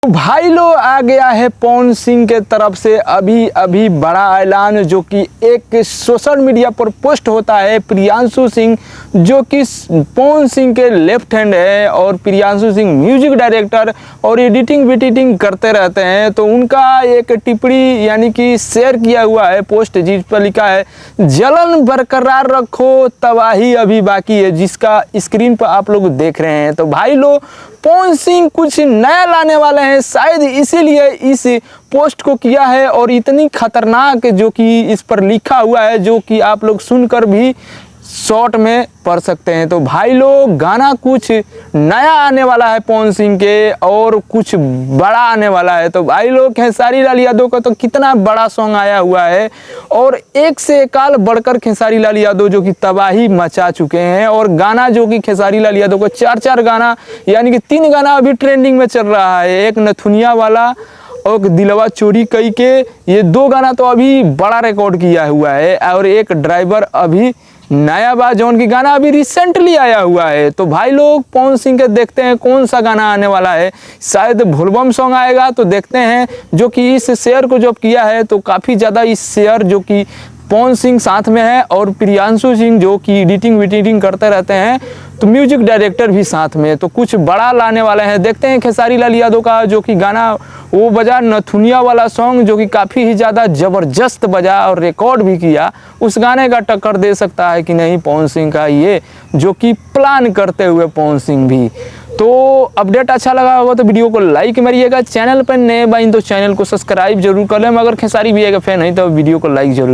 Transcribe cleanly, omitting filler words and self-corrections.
भाई लोग आ गया है पवन सिंह के तरफ से अभी बड़ा ऐलान, जो कि एक सोशल मीडिया पर पोस्ट होता है। प्रियांशु सिंह जो कि पवन सिंह के लेफ्ट हैंड है और प्रियांशु सिंह म्यूजिक डायरेक्टर और एडिटिंग करते रहते हैं। तो उनका एक टिप्पणी यानी कि शेयर किया हुआ है पोस्ट, जिस पर लिखा है जलन बरकरार रखो तबाही अभी बाकी है, जिसका स्क्रीन पर आप लोग देख रहे हैं। तो भाई लोग पवन सिंह कुछ नया लाने वाले हैं, शायद इसीलिए इस पोस्ट को किया है। और इतनी खतरनाक जो कि इस पर लिखा हुआ है, जो कि आप लोग सुनकर भी शॉर्ट में पढ़ सकते हैं। तो भाई लोग गाना कुछ नया आने वाला है पवन सिंह के, और कुछ बड़ा आने वाला है। तो भाई लोग खेसारी लाल यादव का तो कितना बड़ा सॉन्ग आया हुआ है, और एक से एक काल बढ़कर खेसारी लाल यादव जो कि तबाही मचा चुके हैं। और गाना जो कि खेसारी लाल यादव को 4 गाना यानी कि 3 गाना अभी ट्रेंडिंग में चल रहा है। एक नथुनिया वाला और दिलवा चोरी कई के, ये 2 गाना तो अभी बड़ा रिकॉर्ड किया हुआ है। और एक ड्राइवर अभी नया बात जौन की गाना अभी रिसेंटली आया हुआ है। तो भाई लोग पवन सिंह के देखते हैं कौन सा गाना आने वाला है, शायद भुलबम सॉन्ग आएगा। तो देखते हैं, जो कि इस शेयर को जब किया है तो काफ़ी ज़्यादा इस शेयर जो कि पवन सिंह साथ में है और प्रियांशु सिंह जो कि एडिटिंग करते रहते हैं, तो म्यूजिक डायरेक्टर भी साथ में। तो कुछ बड़ा लाने वाले हैं। देखते हैं खेसारी लाल यादव का जो कि गाना वो बजा नथुनिया वाला सॉन्ग, जो कि काफ़ी ही ज़्यादा ज़बरदस्त बजा और रिकॉर्ड भी किया, उस गाने का टक्कर दे सकता है कि नहीं पवन सिंह का, ये जो कि प्लान करते हुए पवन सिंह भी। तो अपडेट अच्छा लगा होगा तो वीडियो को लाइक मारिएगा। चैनल पर नए बाइन तो चैनल को सब्सक्राइब जरूर कर लें। अगर खेसारी भी एक फैन है तो वीडियो को लाइक जरूर।